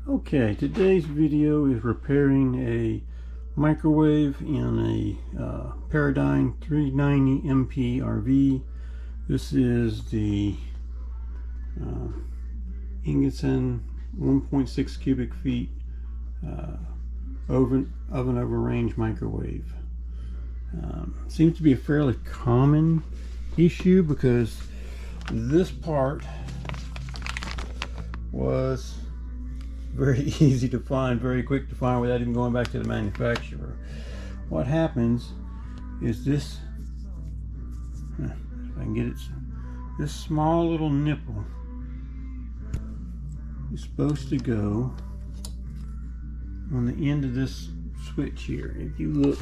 Okay, today's video is repairing a microwave in a Paradigm 390 MP RV. This is the Insignia 1.6 cubic feet oven over range microwave. Seems to be a fairly common issue because this part was very easy to find, very quick to find without even going back to the manufacturer. What happens is this, if I can get it, this small little nipple is supposed to go on the end of this switch here. If you look,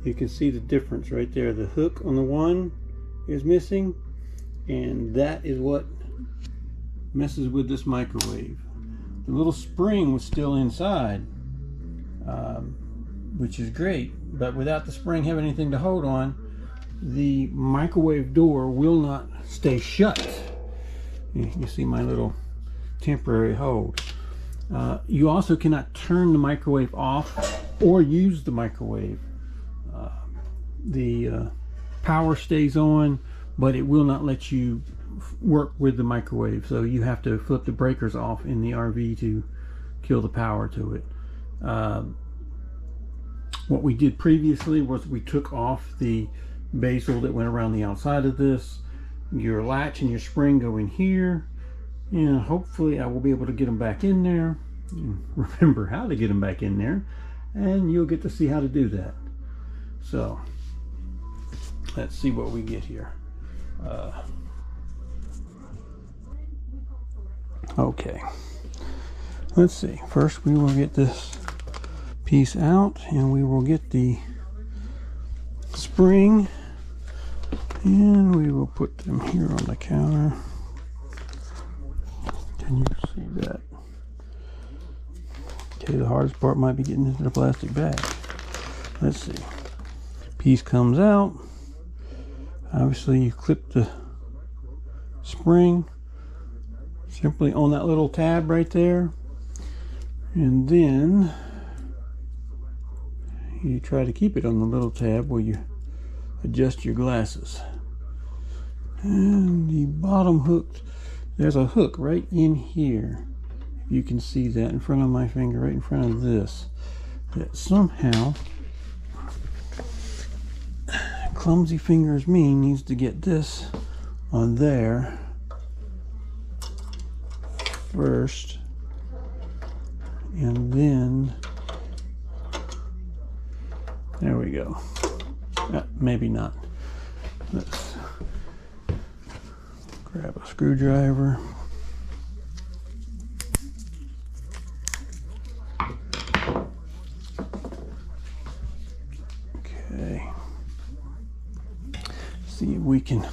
you can see the difference right there. The hook on the one is missing, and that is what messes with this microwave. The little spring was still inside, which is great, but without the spring having anything to hold on, the microwave door will not stay shut. You see my little temporary hold. You also cannot turn the microwave off or use the microwave. The power stays on, but it will not let you work with the microwave, so you have to flip the breakers off in the RV to kill the power to it. What we did previously was we took off the bezel that went around the outside of this. Your latch and your spring go in here, and hopefully I will be able to get them back in there and remember how to get them back in there, and you'll get to see how to do that. So let's see what we get here. Okay, let's see. First we will get this piece out, and we will get the spring, and we will put them here on the counter. Can you see that? Okay, the hardest part might be getting into the plastic bag. Let's see. Piece comes out. Obviously you clip the spring simply on that little tab right there, and then you try to keep it on the little tab where you adjust your glasses. And the bottom hook, there's a hook right in here. You can see that in front of my finger, right in front of this, that somehow clumsy fingers me needs to get this on there first, and then there we go. Maybe not. Let's grab a screwdriver. Okay. See if we can.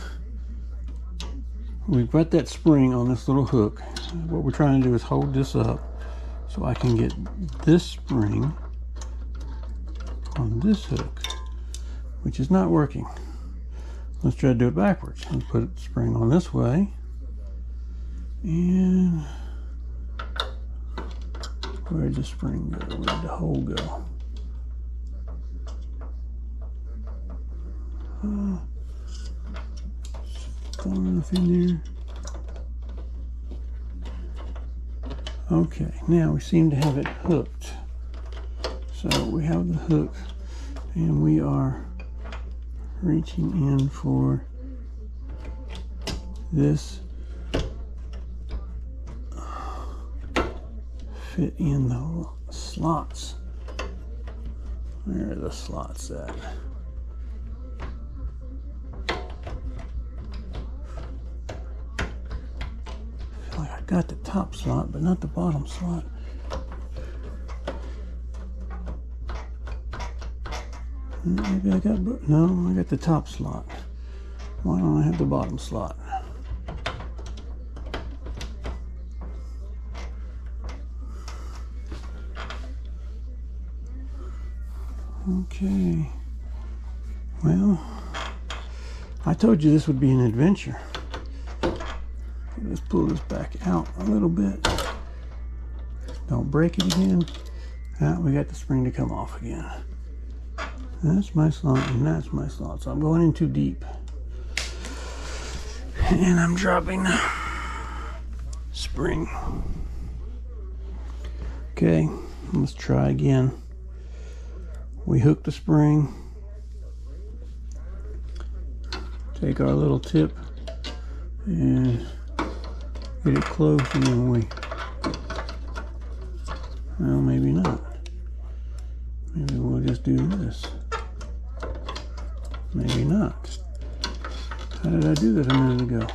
We've got that spring on this little hook. What we're trying to do is hold this up so I can get this spring on this hook, which is not working. Let's try to do it backwards. Let's put the spring on this way, and where'd the spring go? Where'd the hole go? Far enough in there. Okay, now we seem to have it hooked. So we have the hook, and we are reaching in for this fit in the slots. Where are the slots at? I got the top slot, but not the bottom slot. Maybe I got, no, I got the top slot. Why don't I have the bottom slot? Okay. Well, I told you this would be an adventure. Let's pull this back out a little bit. Don't break it again. We got the spring to come off again. That's my slot and that's my slot. So I'm going in too deep. And I'm dropping the spring. Okay, let's try again. We hook the spring. Take our little tip and get it close, and then well, maybe not. Maybe we'll just do this. Maybe not. How did I do that a minute ago?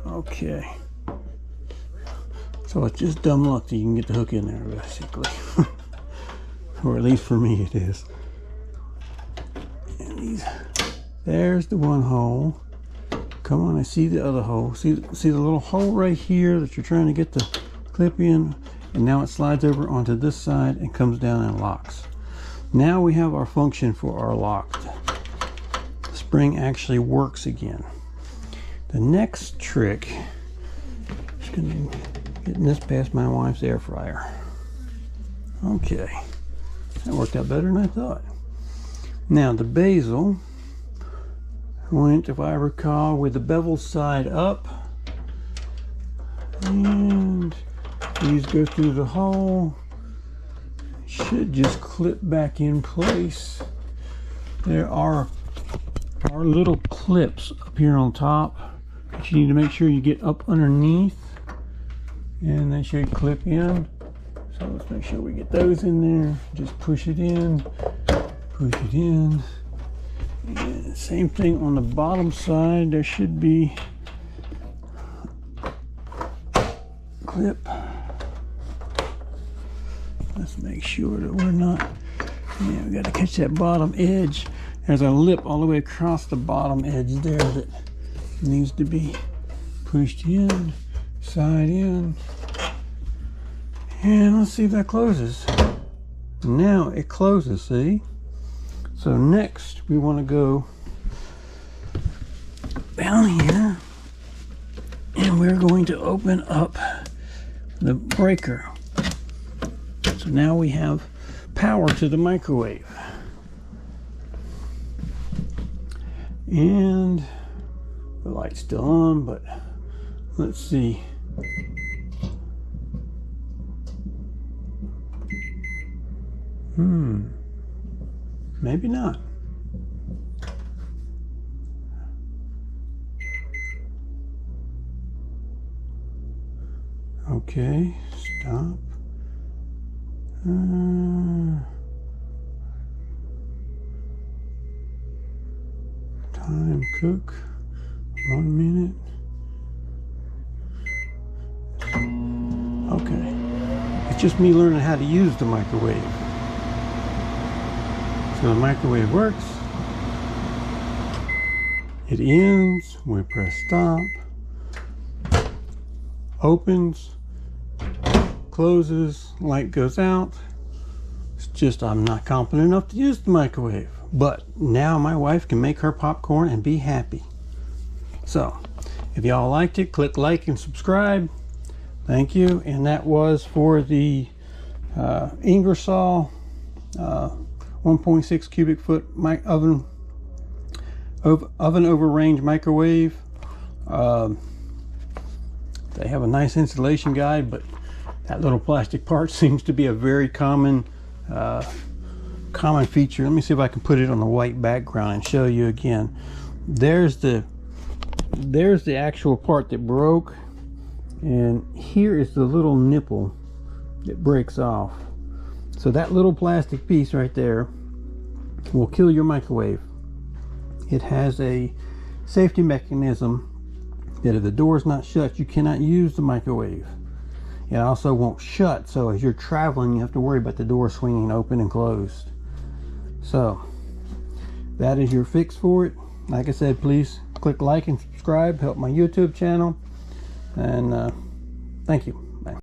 Okay. So it's just dumb luck that you can get the hook in there, basically. Or at least for me it is. And there's the one hole. Come on, I see the other hole. See the little hole right here that you're trying to get the clip in, and now it slides over onto this side and comes down and locks. Now we have our function for our lock. The spring actually works again. The next trick is going to getting this past my wife's air fryer. Okay, that worked out better than I thought. Now the basil went, if I recall, with the bevel side up, and these go through the hole. Should just clip back in place. There are little clips up here on top, but you need to make sure you get up underneath, and they should clip in. So let's make sure we get those in there. Just push it in, push it in. And same thing on the bottom side. There should be clip. Let's make sure that we're not, yeah, we got to catch that bottom edge. There's a lip all the way across the bottom edge there that needs to be pushed in, side in. And let's see if that closes. Now it closes, see? So next we want to go down here, and we're going to open up the breaker. So now we have power to the microwave. And the light's still on, but let's see. Maybe not. Okay, stop. Time cook 1 minute. Okay, it's just me learning how to use the microwave. So the microwave works. It ends, we press stop, opens, closes, light goes out. It's just I'm not competent enough to use the microwave. But now my wife can make her popcorn and be happy. So if y'all liked it, click like and subscribe. Thank you. And that was for the Ingersoll 1.6 cubic foot oven over range microwave. They have a nice installation guide, but that little plastic part seems to be a very common feature. Let me see if I can put it on the white background and show you again. There's the actual part that broke, and here is the little nipple that breaks off. So that little plastic piece right there will kill your microwave. It has a safety mechanism that if the door is not shut, you cannot use the microwave. It also won't shut, so as you're traveling, you have to worry about the door swinging open and closed. So that is your fix for it. Like I said, please click like and subscribe, help my YouTube channel, and thank you.